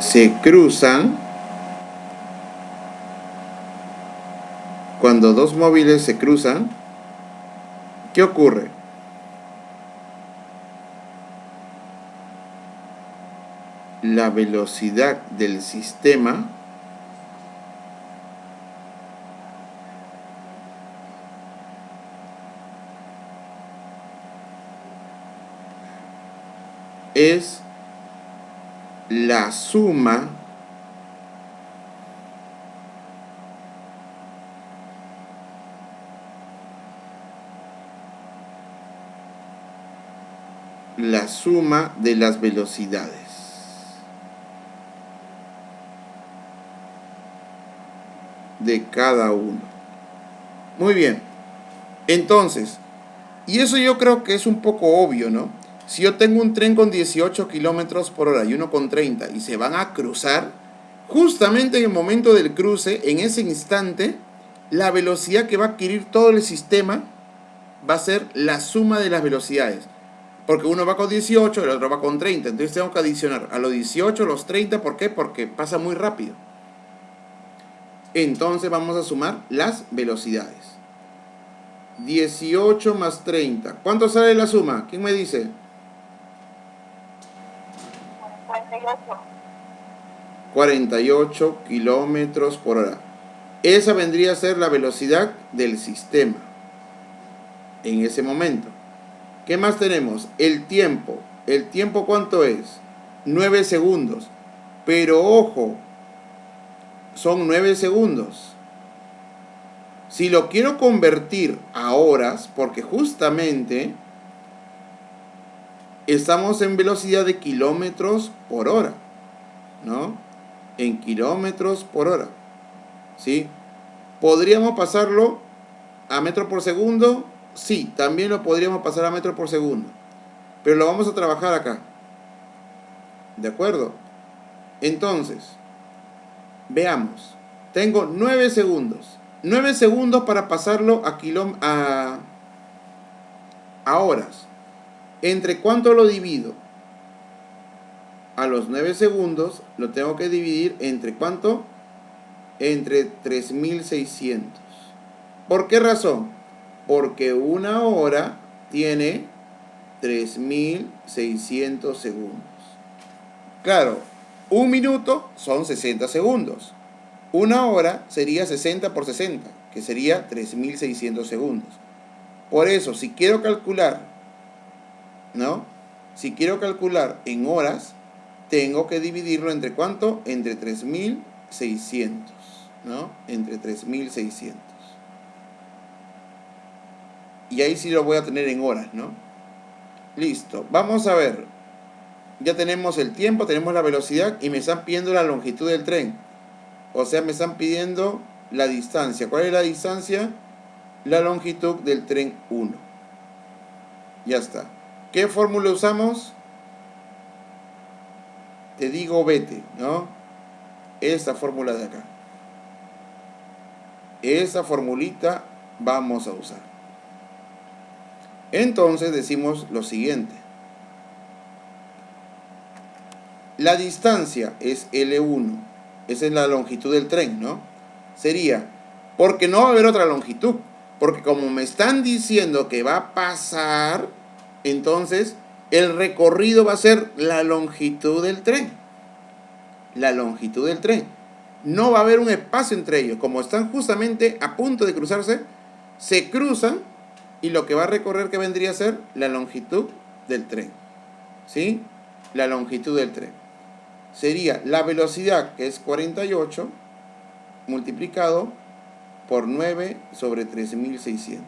se cruzan, cuando dos móviles se cruzan, ¿qué ocurre? La velocidad del sistema es la suma de las velocidades de cada uno. Muy bien. Entonces, y eso yo creo que es un poco obvio, ¿no? Si yo tengo un tren con 18 kilómetros por hora y uno con 30 y se van a cruzar, justamente en el momento del cruce, en ese instante, la velocidad que va a adquirir todo el sistema va a ser la suma de las velocidades. Porque uno va con 18, el otro va con 30. Entonces tengo que adicionar a los 18 los 30. ¿Por qué? Porque pasa muy rápido. Entonces vamos a sumar las velocidades. 18 más 30. ¿Cuánto sale la suma? ¿Quién me dice? 48. 48 kilómetros por hora. Esa vendría a ser la velocidad del sistema en ese momento. ¿Qué más tenemos? El tiempo. ¿El tiempo cuánto es? 9 segundos. Pero ojo, son 9 segundos. Si lo quiero convertir a horas, porque justamente estamos en velocidad de kilómetros por hora, ¿no? En kilómetros por hora, ¿sí? ¿Podríamos pasarlo a metro por segundo? Sí, también lo podríamos pasar a metro por segundo. Pero lo vamos a trabajar acá. ¿De acuerdo? Entonces, veamos. Tengo 9 segundos. 9 segundos para pasarlo a horas. ¿Entre cuánto lo divido? A los 9 segundos lo tengo que dividir entre ¿cuánto? Entre 3600. ¿Por qué razón? Porque una hora tiene 3600 segundos. Claro, un minuto son 60 segundos. Una hora sería 60 por 60, que sería 3600 segundos. Por eso, si quiero calcular, ¿no? Si quiero calcular en horas, tengo que dividirlo entre ¿cuánto? Entre 3600, ¿no? Entre 3600. Y ahí sí lo voy a tener en horas, ¿no? Listo. Vamos a ver. Ya tenemos el tiempo, tenemos la velocidad y me están pidiendo la longitud del tren. O sea, me están pidiendo la distancia. ¿Cuál es la distancia? La longitud del tren 1. Ya está. ¿Qué fórmula usamos? Te digo vete, ¿no? Esta fórmula de acá. Esa formulita vamos a usar. Entonces decimos lo siguiente. La distancia es L1. Esa es la longitud del tren, ¿no? Sería, porque no va a haber otra longitud. Porque como me están diciendo que va a pasar, entonces el recorrido va a ser la longitud del tren. La longitud del tren. No va a haber un espacio entre ellos. Como están justamente a punto de cruzarse, se cruzan y lo que va a recorrer que vendría a ser la longitud del tren. ¿Sí? La longitud del tren. Sería la velocidad, que es 48, multiplicado por 9 sobre 3600.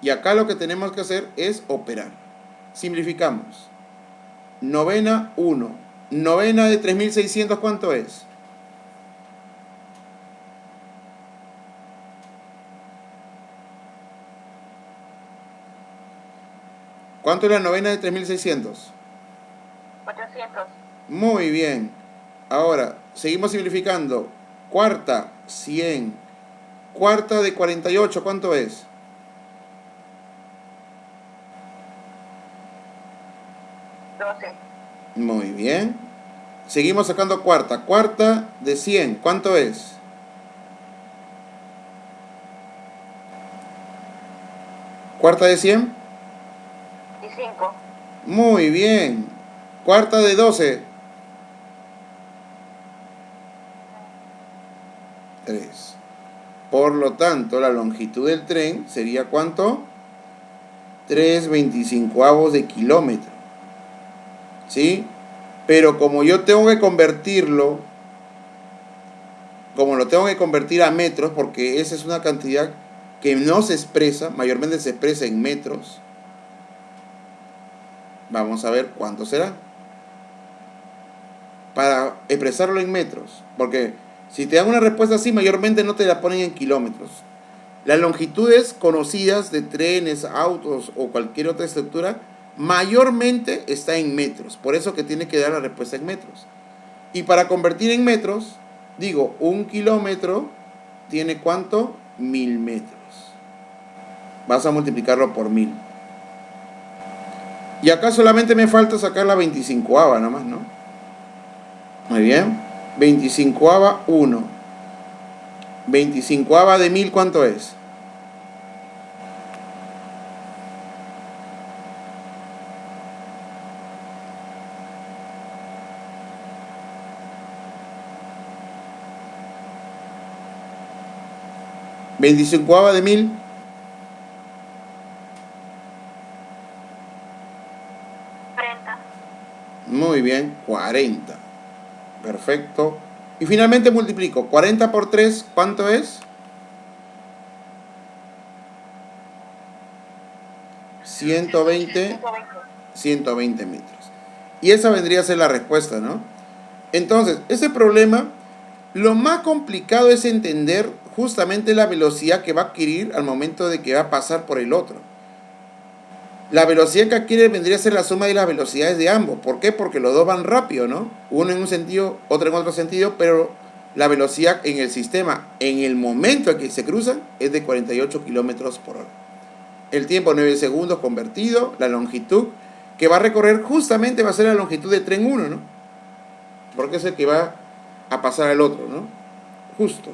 Y acá lo que tenemos que hacer es operar. Simplificamos. Novena 1. Novena de 3600, ¿cuánto es? ¿Cuánto es la novena de 3600? 800. Muy bien. Ahora, seguimos simplificando. Cuarta, 100. Cuarta de 48, ¿cuánto es? 12. Muy bien. Seguimos sacando cuarta. Cuarta de 100, ¿cuánto es? Cuarta de 100. 25. Muy bien. Cuarta de 12. 3. Por lo tanto, la longitud del tren sería ¿cuánto? 3/25 de kilómetro. ¿Sí? Pero como yo tengo que convertirlo, como lo tengo que convertir a metros, porque esa es una cantidad que no se expresa, mayormente se expresa en metros. Vamos a ver cuánto será. Para expresarlo en metros, porque si te dan una respuesta así, mayormente no te la ponen en kilómetros. Las longitudes conocidas de trenes, autos o cualquier otra estructura, mayormente está en metros. Por eso que tiene que dar la respuesta en metros. Y para convertir en metros, digo, 1 kilómetro tiene ¿cuánto? 1000 metros. Vas a multiplicarlo por 1000. Y acá solamente me falta sacar la 25ava nomás, ¿no? Muy bien. 25ava 1. 25ava de 1000, ¿cuánto es? ¿25ava de 1000? 40. Muy bien, 40. Perfecto. Y finalmente multiplico. 40 por 3, ¿cuánto es? 120. 120. 120 metros. Y esa vendría a ser la respuesta, ¿no? Entonces, ese problema, lo más complicado es entender justamente la velocidad que va a adquirir al momento de que va a pasar por el otro. La velocidad que adquiere vendría a ser la suma de las velocidades de ambos. ¿Por qué? Porque los dos van rápido, ¿no? Uno en un sentido, otro en otro sentido, pero la velocidad en el sistema, en el momento en que se cruzan, es de 48 kilómetros por hora. El tiempo 9 segundos convertido, la longitud que va a recorrer justamente va a ser la longitud del tren 1, ¿no? Porque es el que va a pasar al otro, ¿no? Justo.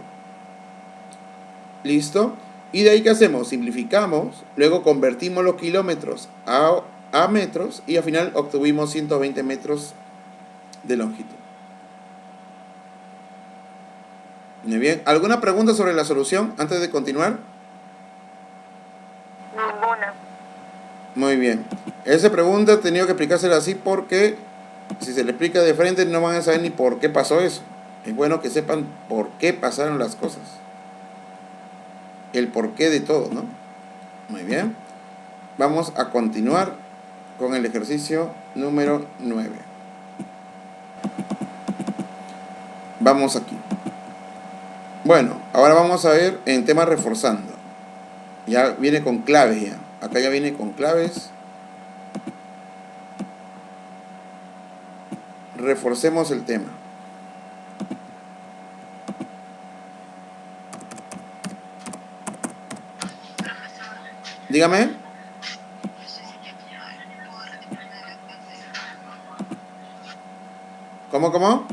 ¿Listo? Y de ahí, ¿qué hacemos? Simplificamos, luego convertimos los kilómetros a metros y al final obtuvimos 120 metros de longitud. Muy bien. ¿Alguna pregunta sobre la solución antes de continuar? Ninguna. Muy bien. Esa pregunta he tenido que explicársela así porque si se le explica de frente no van a saber ni por qué pasó eso. Es bueno que sepan por qué pasaron las cosas. El porqué de todo, ¿no? Muy bien. Vamos a continuar con el ejercicio número 9. Vamos aquí. Bueno, ahora vamos a ver en tema reforzando. Ya viene con claves ya. Acá ya viene con claves. Reforcemos el tema. Dígame. ¿Cómo?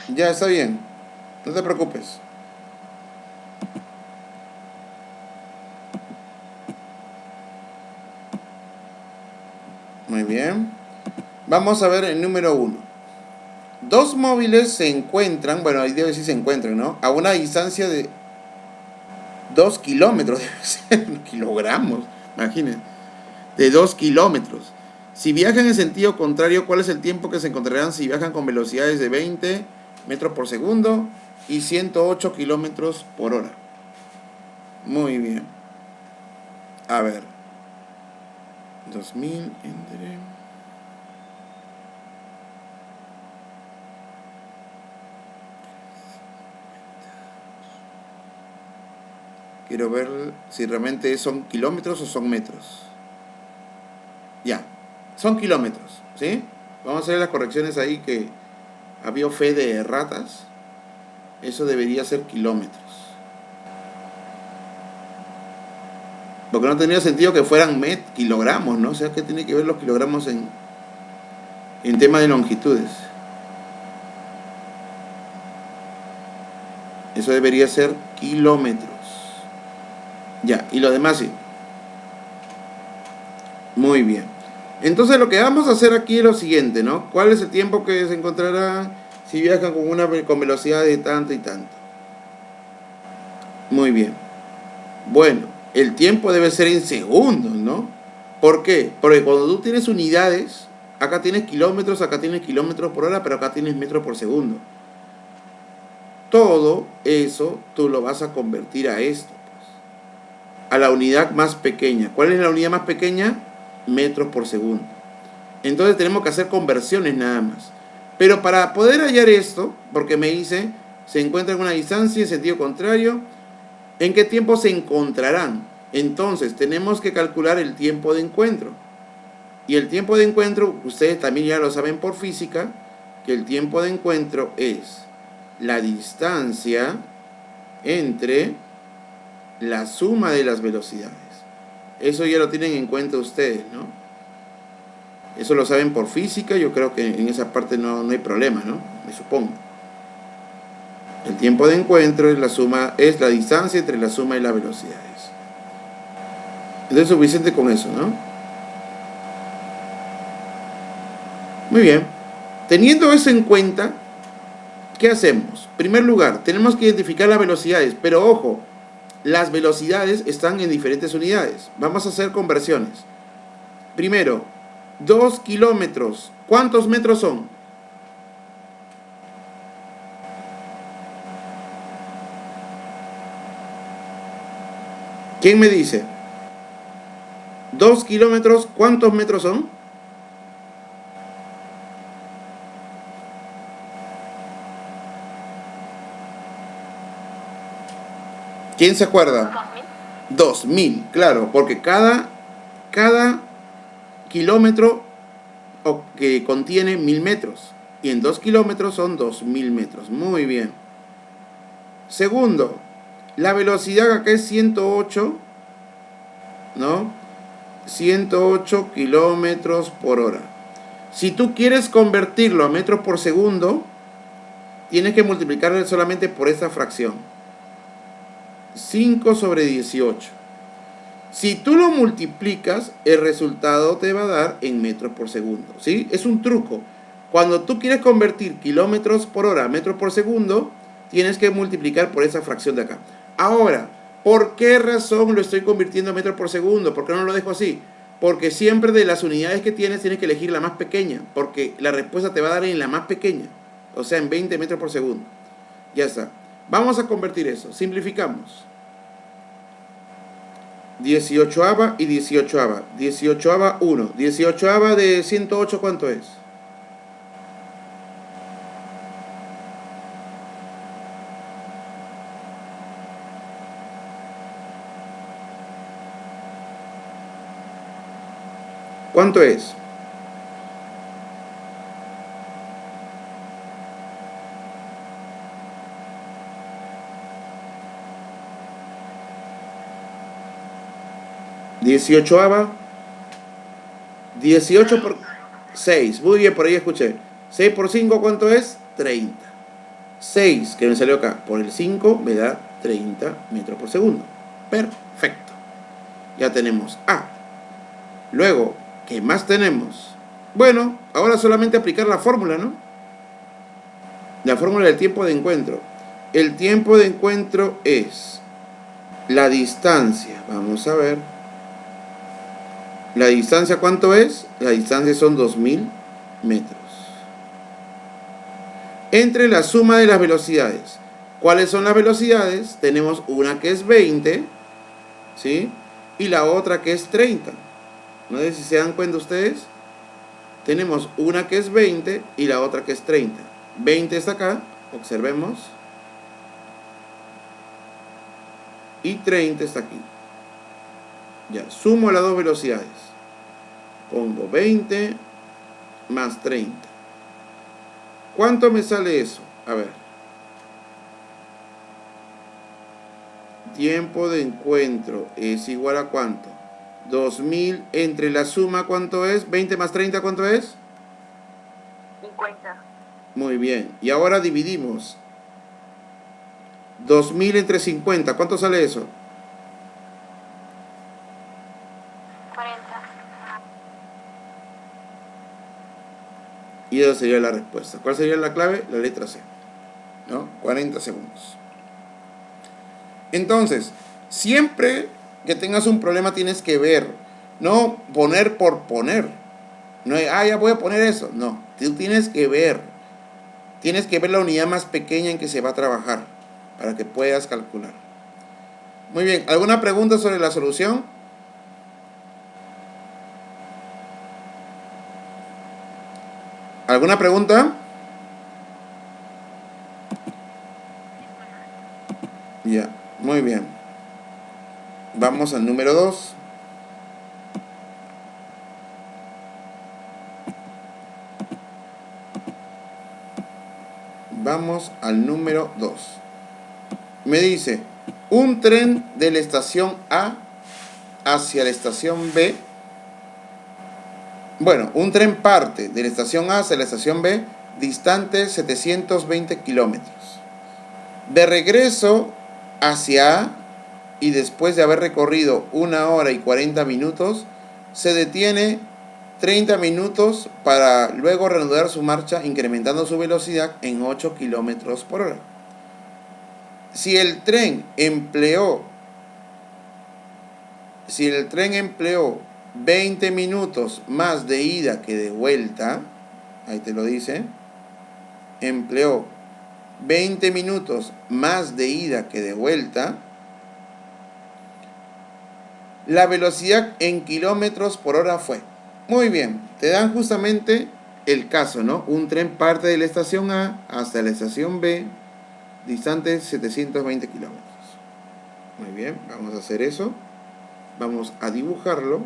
Ya, está bien. No te preocupes. Muy bien. Vamos a ver el número 1. Dos móviles se encuentran, bueno, ahí debe decir se encuentran, ¿no? A una distancia de 2 kilómetros, debe ser, kilogramos, imagínense, de 2 kilómetros. Si viajan en sentido contrario, ¿cuál es el tiempo que se encontrarán si viajan con velocidades de 20 metros por segundo y 108 kilómetros por hora? Muy bien. A ver. 2000 entre... Quiero ver si realmente son kilómetros o son metros. Ya, son kilómetros, ¿sí? Vamos a hacer las correcciones ahí que había fe de ratas. Eso debería ser kilómetros. Porque no tendría sentido que fueran kilogramos, ¿no? O sea, ¿qué tiene que ver los kilogramos en tema de longitudes? Eso debería ser kilómetros. Ya, y lo demás sí. Muy bien. Entonces lo que vamos a hacer aquí es lo siguiente, ¿no? ¿Cuál es el tiempo que se encontrará si viajan con velocidad de tanto y tanto? Muy bien. Bueno, el tiempo debe ser en segundos, ¿no? ¿Por qué? Porque cuando tú tienes unidades, acá tienes kilómetros por hora, pero acá tienes metros por segundo. Todo eso tú lo vas a convertir a esto, pues, a la unidad más pequeña. ¿Cuál es la unidad más pequeña? Metros por segundo. Entonces tenemos que hacer conversiones nada más. Pero para poder hallar esto, porque me dice, se encuentra en una distancia en sentido contrario, ¿en qué tiempo se encontrarán? Entonces tenemos que calcular el tiempo de encuentro. Y el tiempo de encuentro, ustedes también ya lo saben por física, que el tiempo de encuentro es la distancia entre la suma de las velocidades. Eso ya lo tienen en cuenta ustedes, ¿no? Eso lo saben por física, yo creo que en esa parte no hay problema, ¿no? Me supongo. El tiempo de encuentro es la distancia entre la suma de las velocidades. Entonces es suficiente con eso, ¿no? Muy bien. Teniendo eso en cuenta, ¿qué hacemos? En primer lugar, tenemos que identificar las velocidades, pero ojo, las velocidades están en diferentes unidades. Vamos a hacer conversiones. Primero, 2 kilómetros. ¿Cuántos metros son? ¿Quién me dice? 2 kilómetros, ¿cuántos metros son? ¿Quién se acuerda? 2000, claro, porque cada kilómetro que contiene 1000 metros. Y en 2 kilómetros son 2000 metros. Muy bien. Segundo, la velocidad acá es 108, ¿no? 108 kilómetros por hora. Si tú quieres convertirlo a metros por segundo, tienes que multiplicarlo solamente por esta fracción. 5 sobre 18. Si tú lo multiplicas, el resultado te va a dar en metros por segundo, ¿sí? Es un truco. Cuando tú quieres convertir kilómetros por hora a metros por segundo, tienes que multiplicar por esa fracción de acá. Ahora, ¿por qué razón lo estoy convirtiendo a metros por segundo? ¿Por qué no lo dejo así? Porque siempre de las unidades que tienes que elegir la más pequeña, porque la respuesta te va a dar en la más pequeña, o sea, en 20 metros por segundo. Ya está. Vamos a convertir eso. Simplificamos. 18ava y 18ava. 18ava 1. 18ava de 108, ¿cuánto es? ¿Cuánto es? ¿18ava? 18 por 6. Muy bien, por ahí escuché. 6 por 5, ¿cuánto es? 30. 6, que me salió acá, por el 5 me da 30 metros por segundo. Perfecto. Ya tenemos A. Luego, ¿qué más tenemos? Bueno, ahora solamente aplicar la fórmula, ¿no? La fórmula del tiempo de encuentro. El tiempo de encuentro es la distancia. Vamos a ver. ¿La distancia cuánto es? La distancia son 2000 metros. Entre la suma de las velocidades. ¿Cuáles son las velocidades? Tenemos una que es 20, ¿sí? Y la otra que es 30. No sé si se dan cuenta ustedes. Tenemos una que es 20 y la otra que es 30. 20 está acá, observemos. Y 30 está aquí. Ya, sumo las dos velocidades. Pongo 20 más 30. ¿Cuánto me sale eso? A ver. Tiempo de encuentro es igual a ¿cuánto? 2000 entre la suma, ¿cuánto es? 20 más 30, ¿cuánto es? 50. Muy bien. Y ahora dividimos. 2000 entre 50, ¿cuánto sale eso? 40. Y esa sería la respuesta. ¿Cuál sería la clave? La letra C, ¿no? 40 segundos. Entonces, siempre que tengas un problema tienes que ver, no poner por poner. No hay, ya voy a poner eso. No, tú tienes que ver. Tienes que ver la unidad más pequeña en que se va a trabajar para que puedas calcular. Muy bien, ¿alguna pregunta sobre la solución? ¿Alguna pregunta? Ya, muy bien. Vamos al número 2. Vamos al número 2. Me dice, un tren de la estación A hacia la estación B. Bueno, un tren parte de la estación A hacia la estación B, distante 720 kilómetros. De regreso hacia A, y después de haber recorrido 1 hora y 40 minutos, se detiene 30 minutos para luego reanudar su marcha incrementando su velocidad en 8 kilómetros por hora. Si el tren empleó 20 minutos más de ida que de vuelta, ahí te lo dice, empleó 20 minutos más de ida que de vuelta, la velocidad en kilómetros por hora fue. Muy bien, te dan justamente el caso, ¿no? Un tren parte de la estación A hasta la estación B, distante 720 kilómetros. Muy bien, vamos a hacer eso. Vamos a dibujarlo.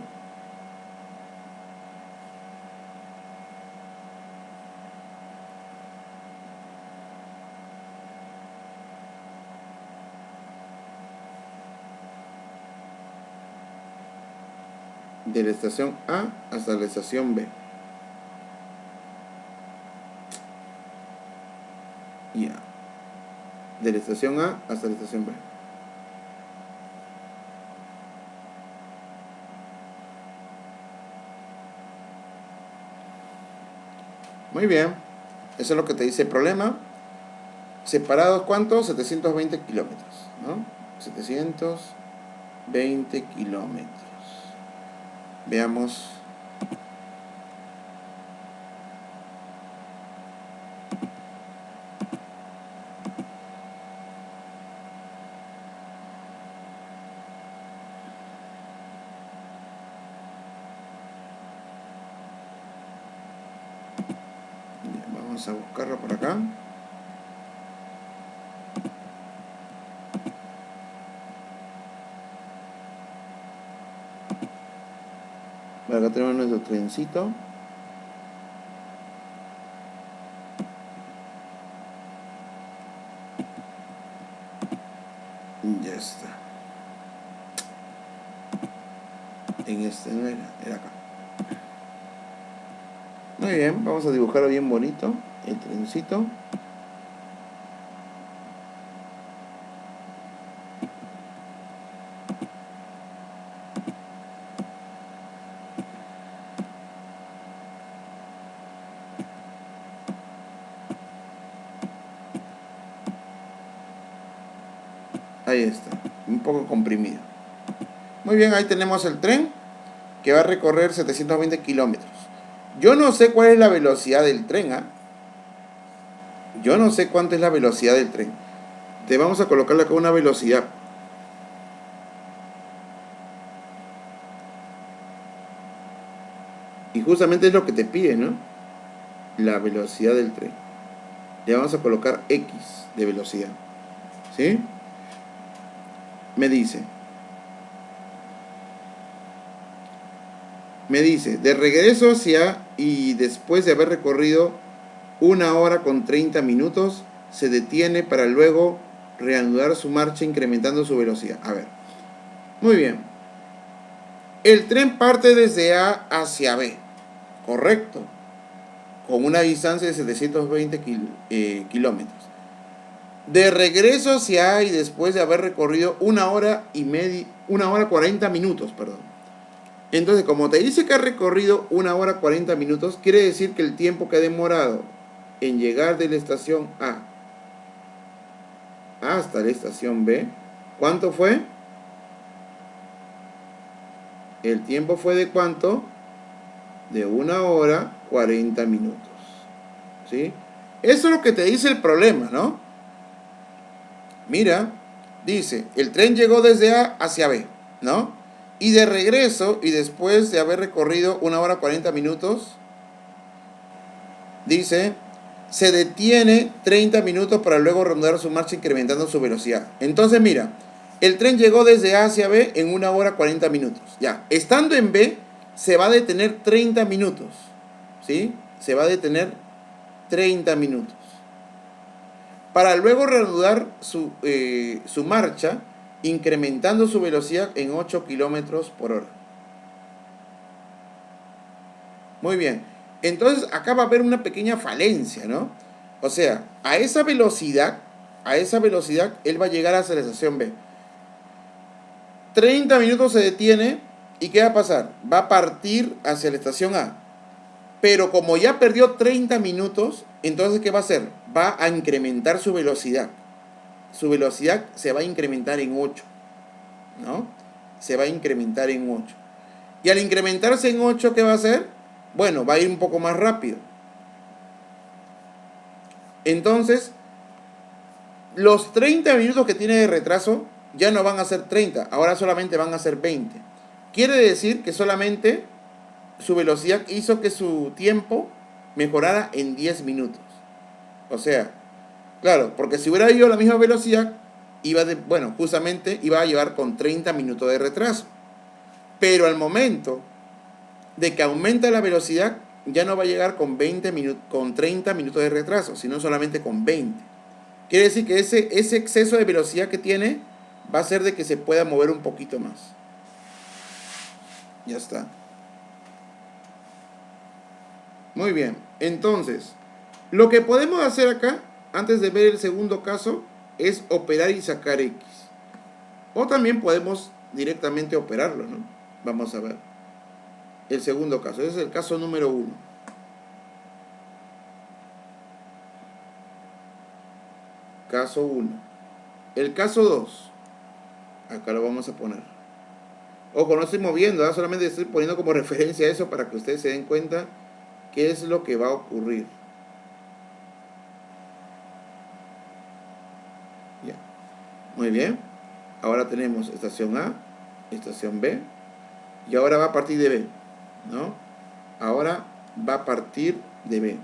De la estación A hasta la estación B. Ya. De la estación A hasta la estación B. Muy bien. Eso es lo que te dice el problema. Separados, ¿cuánto? 720 kilómetros, ¿no? 720 kilómetros. Veamos. Vamos a buscarlo por acá. Acá tenemos nuestro trencito. Ya está. En este no era acá. Muy bien, vamos a dibujarlo bien bonito, el trencito. Ahí está, un poco comprimido. Muy bien, ahí tenemos el tren que va a recorrer 720 kilómetros. Yo no sé cuál es la velocidad del tren, ¿ah? Yo no sé cuánto es la velocidad del tren. Te vamos a colocarle acá una velocidad. Y justamente es lo que te pide, ¿no? La velocidad del tren. Le vamos a colocar X de velocidad. ¿Sí? Me dice, de regreso hacia y después de haber recorrido 1 hora con 30 minutos, se detiene para luego reanudar su marcha incrementando su velocidad. A ver, muy bien. El tren parte desde A hacia B, correcto, con una distancia de 720 kilómetros. De regreso hacia A y después de haber recorrido 1 hora y media, 1 hora 40 minutos, perdón. Entonces, como te dice que ha recorrido 1 hora 40 minutos, quiere decir que el tiempo que ha demorado en llegar de la estación A hasta la estación B, ¿cuánto fue? El tiempo fue de ¿cuánto? De 1 hora 40 minutos. ¿Sí? Eso es lo que te dice el problema, ¿no? Mira, dice, el tren llegó desde A hacia B, ¿no? Y de regreso, y después de haber recorrido 1 hora 40 minutos, dice, se detiene 30 minutos para luego reanudar su marcha incrementando su velocidad. Entonces, mira, el tren llegó desde A hacia B en 1 hora 40 minutos. Ya, estando en B, se va a detener 30 minutos, ¿sí? Se va a detener 30 minutos. Para luego reanudar su marcha, incrementando su velocidad en 8 kilómetros por hora. Muy bien. Entonces, acá va a haber una pequeña falencia, ¿no? O sea, a esa velocidad, él va a llegar hasta la estación B. 30 minutos se detiene, ¿y qué va a pasar? Va a partir hacia la estación A. Pero como ya perdió 30 minutos, entonces, ¿qué va a hacer? Va a incrementar su velocidad. Su velocidad se va a incrementar en 8, ¿no? Se va a incrementar en 8. Y al incrementarse en 8, ¿qué va a hacer? Bueno, va a ir un poco más rápido. Entonces, los 30 minutos que tiene de retraso ya no van a ser 30, ahora solamente van a ser 20. Quiere decir que solamente su velocidad hizo que su tiempo mejorara en 10 minutos. O sea, claro, porque si hubiera ido a la misma velocidad, justamente iba a llevar con 30 minutos de retraso. Pero al momento de que aumenta la velocidad, ya no va a llegar con 30 minutos de retraso, sino solamente con 20. Quiere decir que ese exceso de velocidad que tiene va a hacer de que se pueda mover un poquito más. Ya está. Muy bien. Entonces, lo que podemos hacer acá, antes de ver el segundo caso, es operar y sacar X. O también podemos directamente operarlo, ¿no? Vamos a ver. El segundo caso, ese es el caso número 1. Caso 1. El caso 2. Acá lo vamos a poner. Ojo, no estoy moviendo, solamente estoy poniendo como referencia a eso para que ustedes se den cuenta qué es lo que va a ocurrir. Ya. Muy bien. Ahora tenemos estación A, estación B. Y ahora va a partir de B, ¿no? Ahora va a partir de B.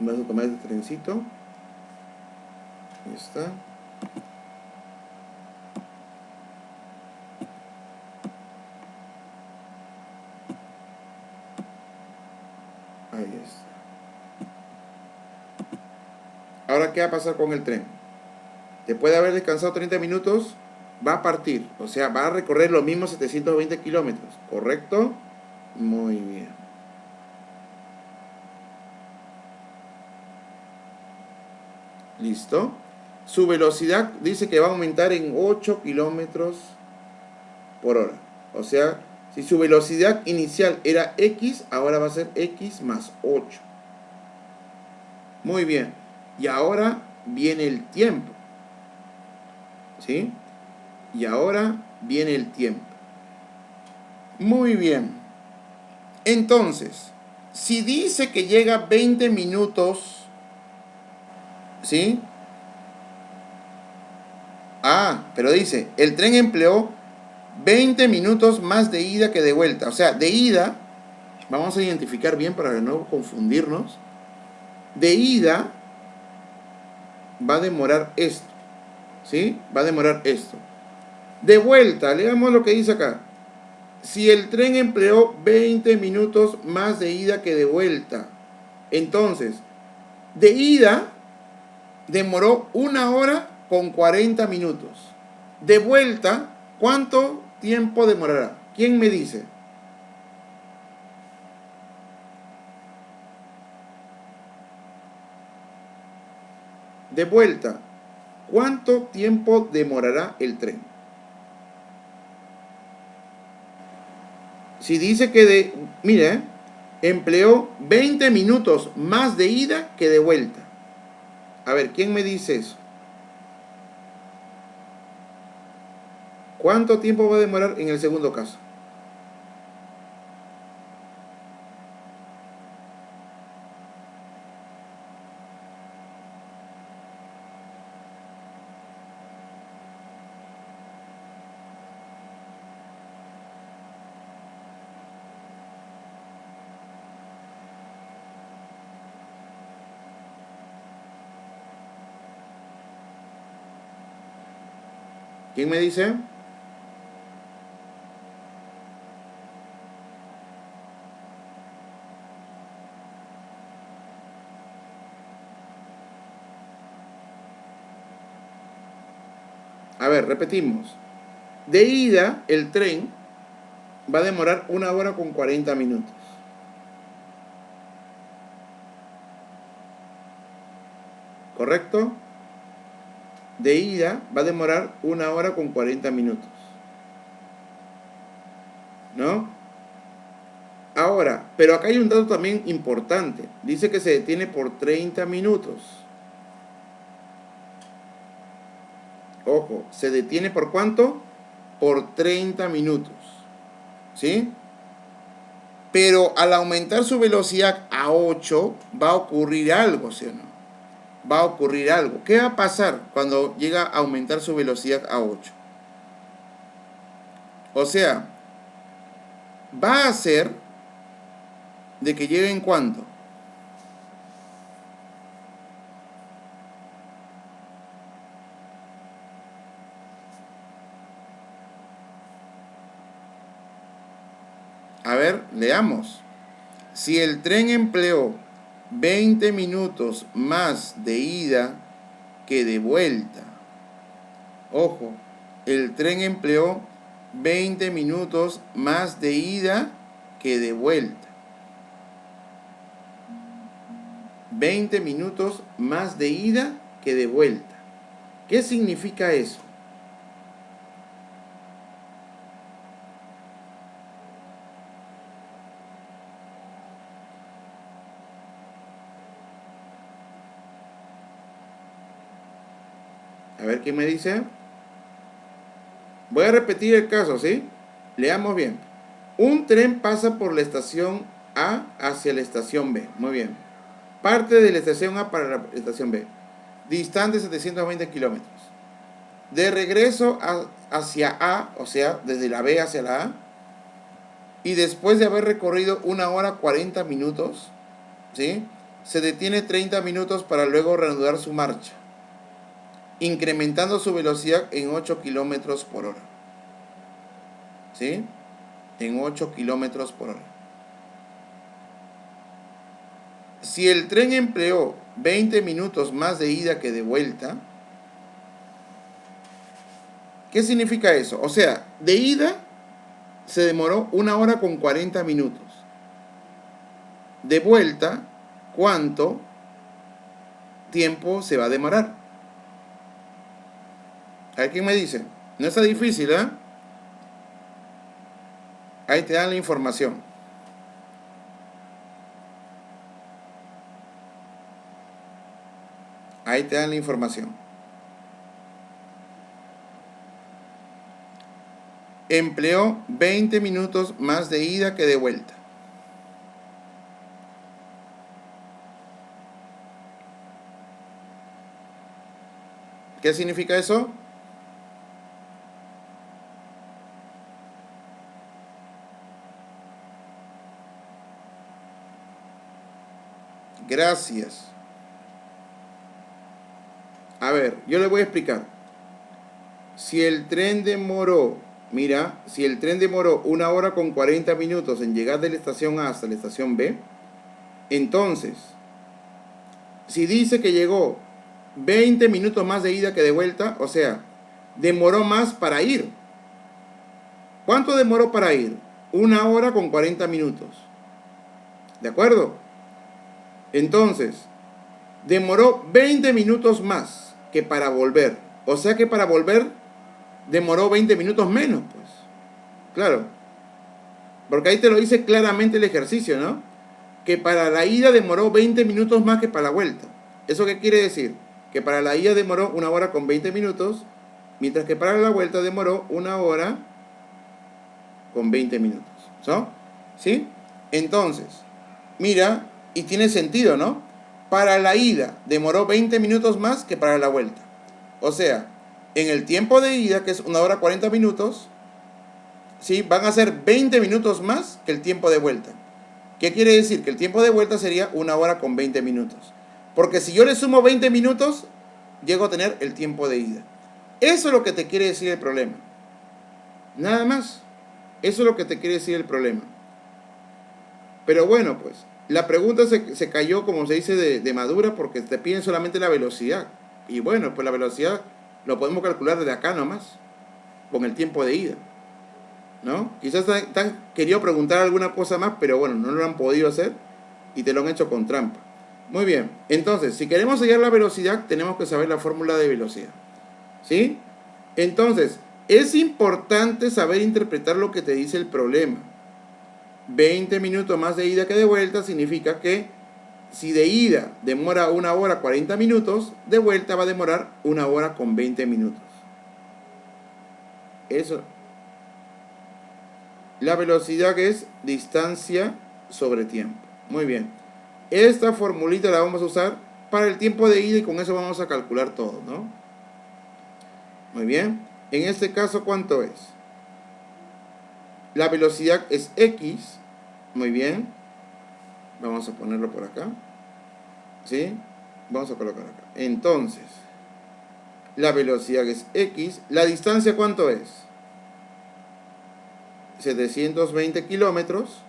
Vamos a tomar este trencito. Ahí está. Ahí está. Ahora, ¿qué va a pasar con el tren? Después de haber descansado 30 minutos, va a partir. O sea, va a recorrer los mismos 720 kilómetros. ¿Correcto? Muy bien. ¿Listo? Su velocidad dice que va a aumentar en 8 kilómetros por hora. O sea, si su velocidad inicial era X, ahora va a ser X más 8. Muy bien. Y ahora viene el tiempo. ¿Sí? Y ahora viene el tiempo. Muy bien. Entonces, si dice que llega 20 minutos, ¿sí? Pero dice, el tren empleó 20 minutos más de ida que de vuelta. O sea, de ida, vamos a identificar bien para no confundirnos. De ida va a demorar esto, ¿sí? Va a demorar esto. De vuelta, leamos lo que dice acá. Si el tren empleó 20 minutos más de ida que de vuelta, entonces, de ida demoró 1 hora con 40 minutos. De vuelta, ¿cuánto tiempo demorará? ¿Quién me dice? De vuelta, ¿cuánto tiempo demorará el tren? Si dice que mire, empleó 20 minutos más de ida que de vuelta. A ver, ¿quién me dice eso? ¿Cuánto tiempo va a demorar en el segundo caso? ¿Quién me dice? A ver, repetimos. De ida, el tren va a demorar 1 hora con 40 minutos. ¿Correcto? De ida va a demorar 1 hora con 40 minutos. ¿No? Ahora, pero acá hay un dato también importante. Dice que se detiene por 30 minutos. Ojo, ¿se detiene por cuánto? Por 30 minutos. ¿Sí? Pero al aumentar su velocidad a 8, va a ocurrir algo, ¿sí o no? Va a ocurrir algo. ¿Qué va a pasar cuando llega a aumentar su velocidad a 8? O sea, va a hacer de que llegue en cuánto. A ver, leamos. Si el tren empleó 20 minutos más de ida que de vuelta. Ojo, el tren empleó 20 minutos más de ida que de vuelta. 20 minutos más de ida que de vuelta. ¿Qué significa eso? A ver quién me dice. Voy a repetir el caso, ¿sí? Leamos bien. Un tren pasa por la estación A hacia la estación B. Muy bien. Parte de la estación A para la estación B. Distante 720 kilómetros. De regreso hacia A, o sea, desde la B hacia la A. Y después de haber recorrido 1 hora 40 minutos, ¿sí? Se detiene 30 minutos para luego reanudar su marcha, incrementando su velocidad en 8 kilómetros por hora. ¿Sí? En 8 kilómetros por hora. Si el tren empleó 20 minutos más de ida que de vuelta, ¿qué significa eso? O sea, de ida se demoró 1 hora con 40 minutos. De vuelta, ¿cuánto tiempo se va a demorar? A ver quién me dice. No está difícil, ¿eh? Ahí te dan la información. Ahí te dan la información. Empleó 20 minutos más de ida que de vuelta. ¿Qué significa eso? Gracias. ver, yo le voy a explicar. Si el tren demoró, mira, si el tren demoró 1 hora con 40 minutos en llegar de la estación A hasta la estación B, entonces, si dice que llegó 20 minutos más de ida que de vuelta, o sea, demoró más para ir. ¿Cuánto demoró para ir? 1 hora con 40 minutos. ¿De acuerdo? Entonces, demoró 20 minutos más que para volver. O sea que para volver demoró 20 minutos menos, pues. Claro. Porque ahí te lo dice claramente el ejercicio, ¿no? Que para la ida demoró 20 minutos más que para la vuelta. ¿Eso qué quiere decir? Que para la ida demoró 1 hora con 20 minutos, mientras que para la vuelta demoró 1 hora con 20 minutos. ¿No? ¿Sí? Entonces, mira, y tiene sentido, ¿no? Para la ida demoró 20 minutos más que para la vuelta. O sea, en el tiempo de ida, que es 1 hora 40 minutos, ¿sí? Van a ser 20 minutos más que el tiempo de vuelta. ¿Qué quiere decir? Que el tiempo de vuelta sería 1 hora con 20 minutos. Porque si yo le sumo 20 minutos, llego a tener el tiempo de ida. Eso es lo que te quiere decir el problema. Nada más. Eso es lo que te quiere decir el problema. Pero bueno, pues, la pregunta se cayó, como se dice, de madura, porque te piden solamente la velocidad. Y bueno, pues la velocidad lo podemos calcular desde acá nomás, con el tiempo de ida, ¿no? Quizás te han querido preguntar alguna cosa más, pero bueno, no lo han podido hacer y te lo han hecho con trampa. Muy bien, entonces, si queremos hallar la velocidad, tenemos que saber la fórmula de velocidad, ¿sí? Entonces, es importante saber interpretar lo que te dice el problema. 20 minutos más de ida que de vuelta significa que si de ida demora 1 hora 40 minutos, de vuelta va a demorar 1 hora con 20 minutos. Eso. La velocidad es distancia sobre tiempo. Muy bien. Esta formulita la vamos a usar para el tiempo de ida y con eso vamos a calcular todo, ¿no? Muy bien. En este caso, ¿cuánto es? La velocidad es X. Muy bien. Vamos a ponerlo por acá. ¿Sí? Vamos a colocar acá. Entonces, la velocidad es X. ¿La distancia cuánto es? 720 kilómetros.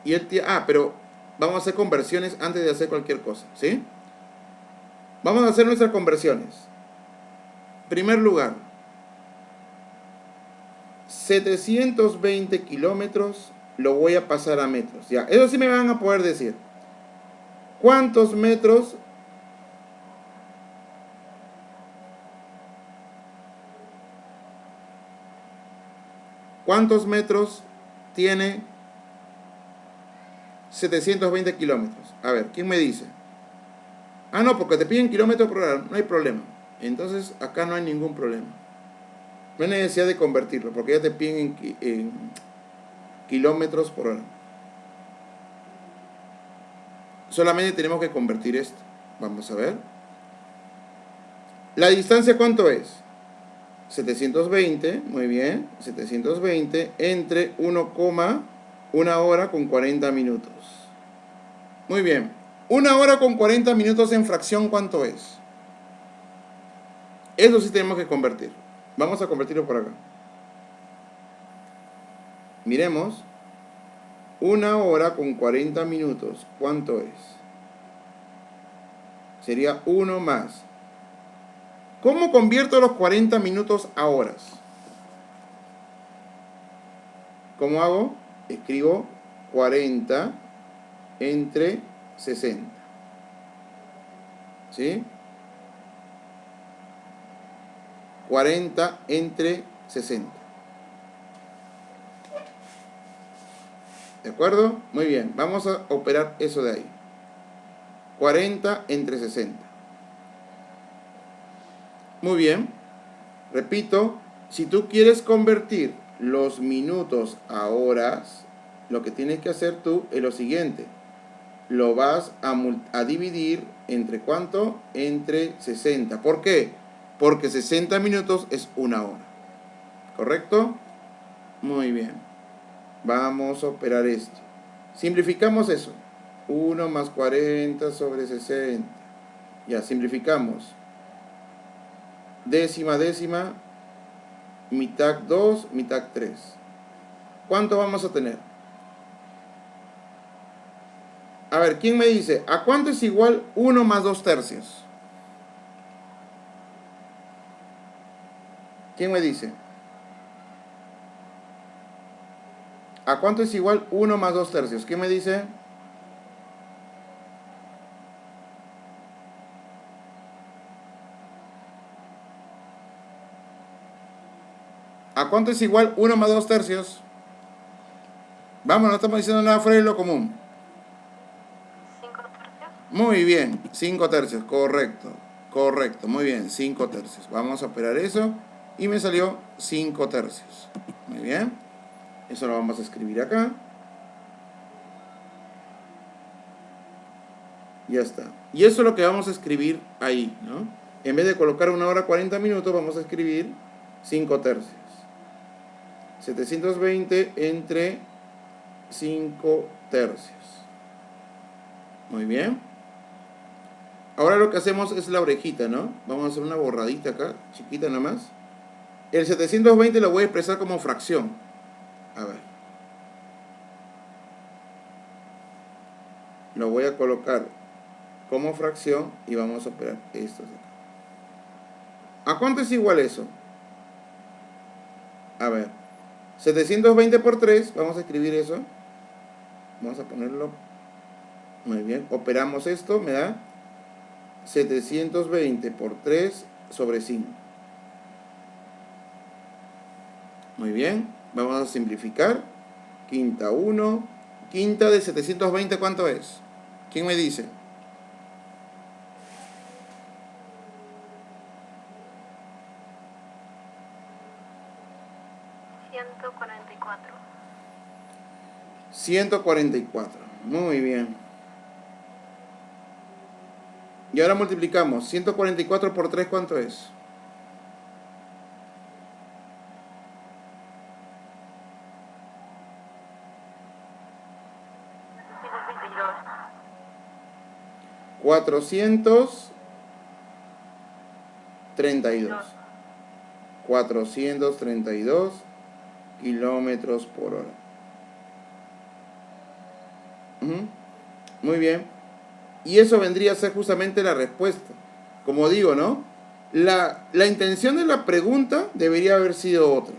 Y el tiempo... pero vamos a hacer conversiones antes de hacer cualquier cosa. ¿Sí? Vamos a hacer nuestras conversiones. En primer lugar, 720 kilómetros lo voy a pasar a metros. Ya, eso sí me van a poder decir. ¿Cuántos metros? ¿Cuántos metros tiene 720 kilómetros? A ver, ¿quién me dice? Ah, no, porque te piden kilómetros por hora, no hay problema. Entonces, acá no hay ningún problema. No hay necesidad de convertirlo, porque ya te piden en kilómetros por hora. Solamente tenemos que convertir esto. Vamos a ver. ¿La distancia cuánto es? 720, muy bien. 720 entre 1 hora con 40 minutos. Muy bien. 1 hora con 40 minutos en fracción, ¿cuánto es? Eso sí tenemos que convertir. Vamos a convertirlo por acá. Miremos. 1 hora con 40 minutos, ¿cuánto es? Sería 1 más. ¿Cómo convierto los 40 minutos a horas? ¿Cómo hago? Escribo 40 entre 60. ¿Sí? 40 entre 60. ¿De acuerdo? Muy bien. Vamos a operar eso de ahí. 40 entre 60. Muy bien. Repito, si tú quieres convertir los minutos a horas, lo que tienes que hacer tú es lo siguiente. Lo vas a dividir entre ¿cuánto? Entre 60. ¿Por qué? Porque 60 minutos es 1 hora. ¿Correcto? Muy bien. Vamos a operar esto. Simplificamos eso. 1 más 40 sobre 60. Ya, simplificamos. décima, décima, mitad 2, mitad 3. ¿Cuánto vamos a tener? A ver, ¿quién me dice? ¿A cuánto es igual 1 más 2 tercios? ¿Quién me dice? ¿A cuánto es igual 1 más 2 tercios? ¿Quién me dice? ¿A cuánto es igual 1 más 2 tercios? Vamos, no estamos diciendo nada fuera de lo común. 5 tercios. Muy bien, 5 tercios, correcto. Correcto, muy bien, 5 tercios. Vamos a operar eso y me salió 5 tercios. Muy bien. Eso lo vamos a escribir acá. Ya está. Y eso es lo que vamos a escribir ahí, ¿no? En vez de colocar 1 hora 40 minutos, vamos a escribir 5 tercios. 720 entre 5 tercios. Muy bien. Ahora lo que hacemos es la orejita, ¿no? Vamos a hacer una borradita acá, chiquita nada más. El 720 lo voy a expresar como fracción. A ver. Lo voy a colocar como fracción y vamos a operar esto. ¿A cuánto es igual eso? A ver. 720 por 3, vamos a escribir eso. Vamos a ponerlo. Muy bien. Operamos esto, me da 720 por 3 sobre 5. Muy bien. Vamos a simplificar. Quinta 1. Quinta de 720, ¿cuánto es? ¿Quién me dice? $144. 144. Muy bien. Y ahora multiplicamos. 144 por 3, ¿cuánto es? 432. 432 kilómetros por hora. Muy bien. Y eso vendría a ser justamente la respuesta. Como digo, ¿no? La intención de la pregunta debería haber sido otra.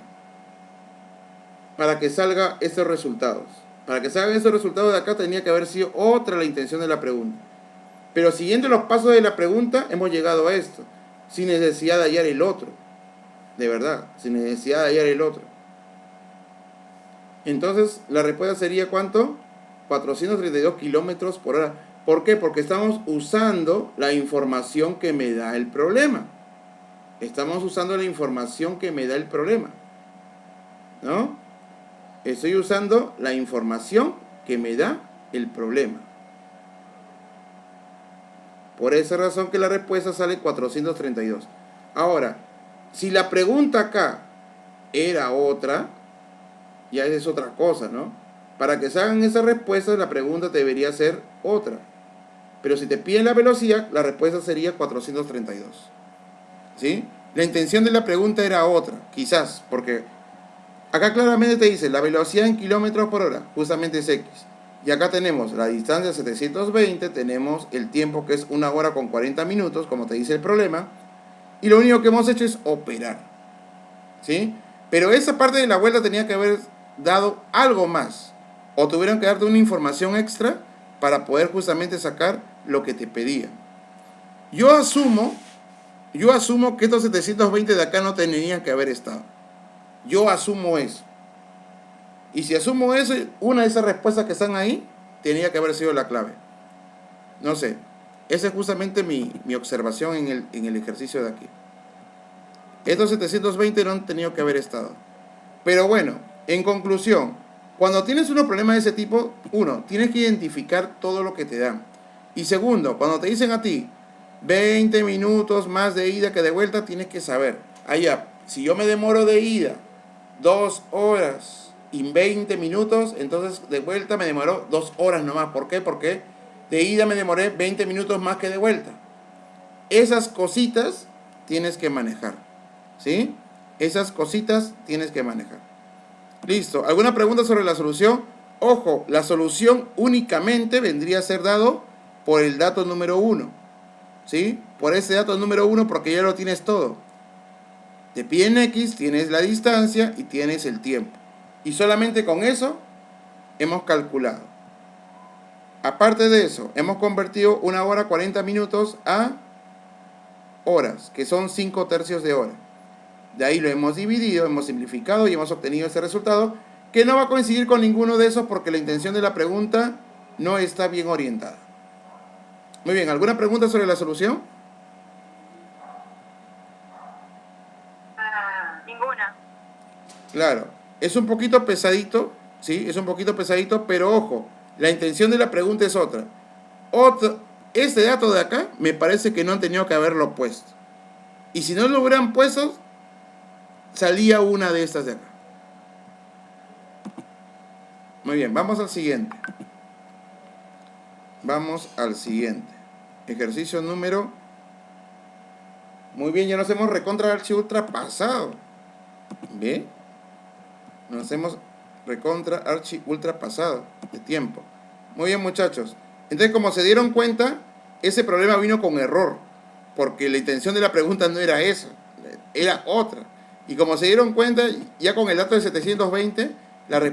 Para que salga esos resultados. Para que salgan esos resultados de acá tenía que haber sido otra la intención de la pregunta. Pero siguiendo los pasos de la pregunta hemos llegado a esto. Sin necesidad de hallar el otro. De verdad, sin necesidad de hallar el otro. Entonces, la respuesta sería ¿cuánto? 432 kilómetros por hora. ¿Por qué? Porque estamos usando la información que me da el problema. Estamos usando la información que me da el problema. ¿No? Estoy usando la información que me da el problema. Por esa razón que la respuesta sale 432. Ahora, si la pregunta acá era otra, ya es otra cosa, ¿no? Para que salgan esas respuestas, la pregunta debería ser otra. Pero si te piden la velocidad, la respuesta sería 432. ¿Sí? La intención de la pregunta era otra, quizás, porque acá claramente te dice la velocidad en kilómetros por hora, justamente es X. Y acá tenemos la distancia 720, tenemos el tiempo que es 1 hora con 40 minutos, como te dice el problema. Y lo único que hemos hecho es operar. ¿Sí? Pero esa parte de la vuelta tenía que haber dado algo más. O tuvieron que darte una información extra para poder justamente sacar lo que te pedían. Yo asumo que estos 720 de acá no tenían que haber estado. Yo asumo eso. Y si asumo eso, una de esas respuestas que están ahí tenía que haber sido la clave. No sé. Esa es justamente mi observación en el ejercicio de aquí. Estos 720 no han tenido que haber estado. Pero bueno, en conclusión, cuando tienes unos problemas de ese tipo, uno, tienes que identificar todo lo que te dan. Y segundo, cuando te dicen a ti 20 minutos más de ida que de vuelta, tienes que saber, allá, si yo me demoro de ida 2 horas y 20 minutos, entonces de vuelta me demoró 2 horas nomás. ¿Por qué? Porque de ida me demoré 20 minutos más que de vuelta. Esas cositas tienes que manejar. ¿Sí? Esas cositas tienes que manejar. Listo. ¿Alguna pregunta sobre la solución? Ojo, la solución únicamente vendría a ser dado por el dato número 1. ¿Sí? Por ese dato número 1 porque ya lo tienes todo. De pi en x tienes la distancia y tienes el tiempo. Y solamente con eso hemos calculado. Aparte de eso, hemos convertido 1 hora 40 minutos a horas, que son 5 tercios de hora. De ahí lo hemos dividido, hemos simplificado y hemos obtenido ese resultado, que no va a coincidir con ninguno de esos porque la intención de la pregunta no está bien orientada. Muy bien, ¿alguna pregunta sobre la solución? Ninguna. Claro, es un poquito pesadito, ¿sí? Es un poquito pesadito, pero ojo, la intención de la pregunta es otra. Este dato de acá me parece que no han tenido que haberlo puesto. Y si no lo hubieran puesto, salía una de estas de acá. Muy bien, vamos al siguiente. Vamos al siguiente. Ejercicio número... Muy bien, ya nos hemos recontra archi ultra pasado. ¿Ve? Nos hemos recontra archi ultra pasado de tiempo. Muy bien, muchachos. Entonces, como se dieron cuenta, ese problema vino con error. Porque la intención de la pregunta no era esa, era otra. Y como se dieron cuenta, ya con el dato de 720, la respuesta